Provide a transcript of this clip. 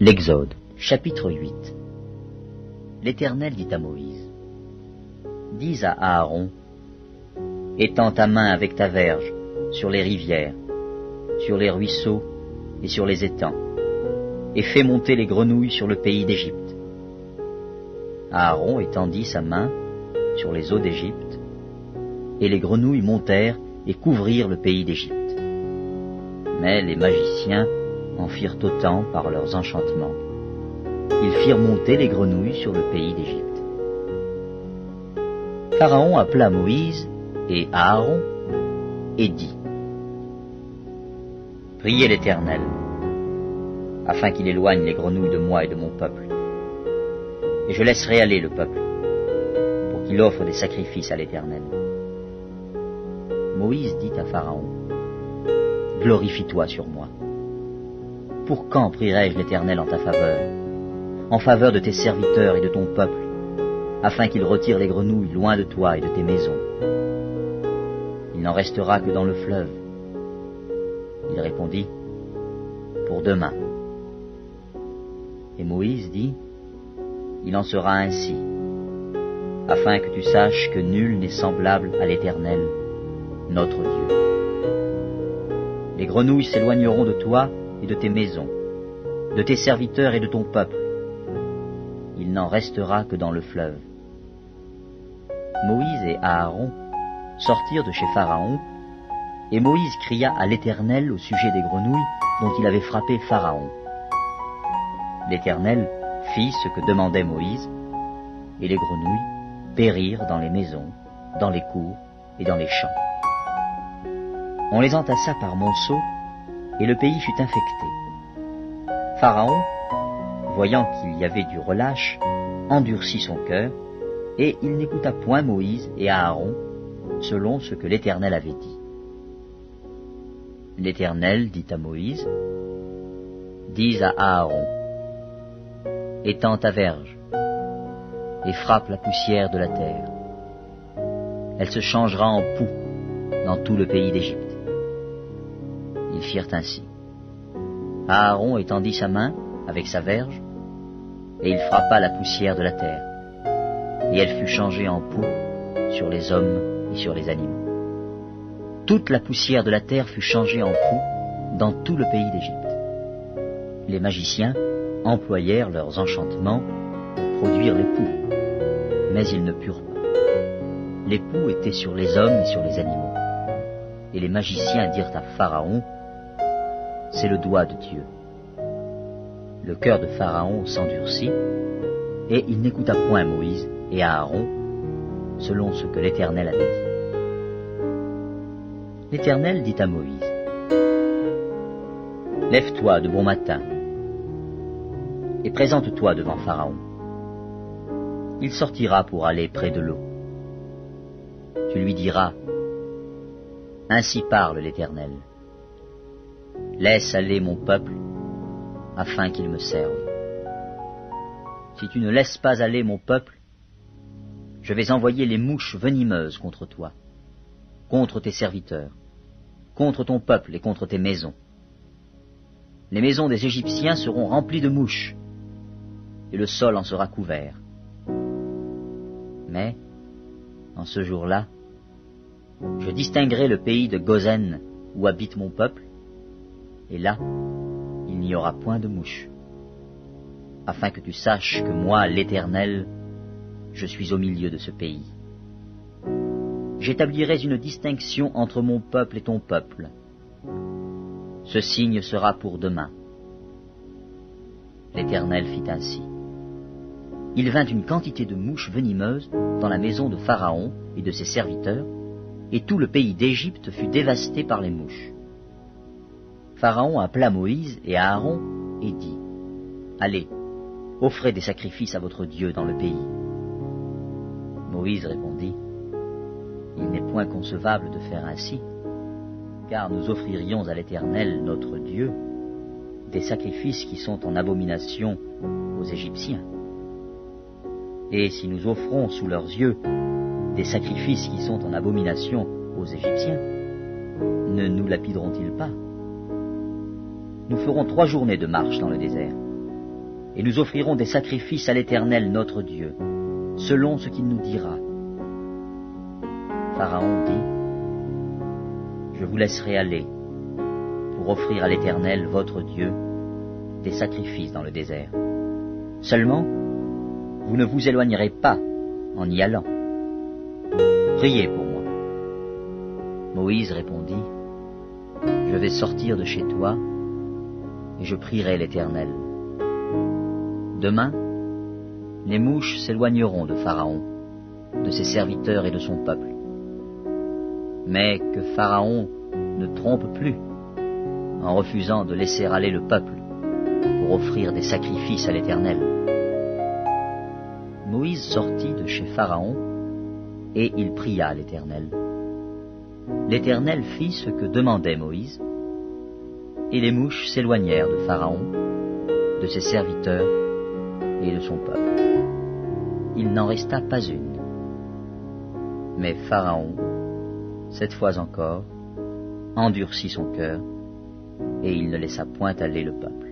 L'Exode, chapitre 8. L'Éternel dit à Moïse, « Dis à Aaron, étends ta main avec ta verge sur les rivières, sur les ruisseaux et sur les étangs, et fais monter les grenouilles sur le pays d'Égypte. » Aaron étendit sa main sur les eaux d'Égypte, et les grenouilles montèrent et couvrirent le pays d'Égypte. Mais les magiciens en firent autant par leurs enchantements. Ils firent monter les grenouilles sur le pays d'Égypte. Pharaon appela Moïse et Aaron et dit, « Priez l'Éternel, afin qu'il éloigne les grenouilles de moi et de mon peuple. Et je laisserai aller le peuple, pour qu'il offre des sacrifices à l'Éternel. » Moïse dit à Pharaon, « Glorifie-toi sur moi. Pour quand prierai-je l'Éternel en faveur de tes serviteurs et de ton peuple, afin qu'il retire les grenouilles loin de toi et de tes maisons? Il n'en restera que dans le fleuve. » Il répondit, « Pour demain. » Et Moïse dit, « Il en sera ainsi, afin que tu saches que nul n'est semblable à l'Éternel, notre Dieu. Les grenouilles s'éloigneront de toi et de tes maisons, de tes serviteurs et de ton peuple. Il n'en restera que dans le fleuve. » Moïse et Aaron sortirent de chez Pharaon, et Moïse cria à l'Éternel au sujet des grenouilles dont il avait frappé Pharaon. L'Éternel fit ce que demandait Moïse, et les grenouilles périrent dans les maisons, dans les cours et dans les champs. On les entassa par monceaux, et le pays fut infecté. Pharaon, voyant qu'il y avait du relâche, endurcit son cœur, et il n'écouta point Moïse et Aaron, selon ce que l'Éternel avait dit. L'Éternel dit à Moïse, « Dis à Aaron, étends ta verge, et frappe la poussière de la terre. Elle se changera en poux dans tout le pays d'Égypte. » Ils firent ainsi. Aaron étendit sa main avec sa verge, et il frappa la poussière de la terre, et elle fut changée en poux sur les hommes et sur les animaux. Toute la poussière de la terre fut changée en poux dans tout le pays d'Égypte. Les magiciens employèrent leurs enchantements pour produire les poux, mais ils ne purent pas. Les poux étaient sur les hommes et sur les animaux. Et les magiciens dirent à Pharaon, « C'est le doigt de Dieu. » Le cœur de Pharaon s'endurcit, et il n'écouta point Moïse et Aaron, selon ce que l'Éternel avait dit. L'Éternel dit à Moïse, « Lève-toi de bon matin, et présente-toi devant Pharaon. Il sortira pour aller près de l'eau. Tu lui diras, « Ainsi parle l'Éternel. Laisse aller mon peuple, afin qu'il me serve. Si tu ne laisses pas aller mon peuple, je vais envoyer les mouches venimeuses contre toi, contre tes serviteurs, contre ton peuple et contre tes maisons. Les maisons des Égyptiens seront remplies de mouches, et le sol en sera couvert. Mais, en ce jour-là, je distinguerai le pays de Gozen où habite mon peuple, et là, il n'y aura point de mouches, afin que tu saches que moi, l'Éternel, je suis au milieu de ce pays. J'établirai une distinction entre mon peuple et ton peuple. Ce signe sera pour demain. » L'Éternel fit ainsi. Il vint une quantité de mouches venimeuses dans la maison de Pharaon et de ses serviteurs, et tout le pays d'Égypte fut dévasté par les mouches. Pharaon appela Moïse et Aaron et dit, « Allez, offrez des sacrifices à votre Dieu dans le pays. » Moïse répondit, « Il n'est point concevable de faire ainsi, car nous offririons à l'Éternel, notre Dieu, des sacrifices qui sont en abomination aux Égyptiens. Et si nous offrons sous leurs yeux des sacrifices qui sont en abomination aux Égyptiens, ne nous lapideront-ils pas? Nous ferons 3 journées de marche dans le désert, et nous offrirons des sacrifices à l'Éternel notre Dieu, selon ce qu'il nous dira. » Pharaon dit, « Je vous laisserai aller pour offrir à l'Éternel votre Dieu des sacrifices dans le désert. Seulement, vous ne vous éloignerez pas en y allant. Priez pour moi. » Moïse répondit, « Je vais sortir de chez toi, et je prierai l'Éternel. Demain, les mouches s'éloigneront de Pharaon, de ses serviteurs et de son peuple. Mais que Pharaon ne trompe plus en refusant de laisser aller le peuple pour offrir des sacrifices à l'Éternel. » Moïse sortit de chez Pharaon, et il pria l'Éternel. L'Éternel fit ce que demandait Moïse, et les mouches s'éloignèrent de Pharaon, de ses serviteurs et de son peuple. Il n'en resta pas une. Mais Pharaon, cette fois encore, endurcit son cœur, et il ne laissa point aller le peuple.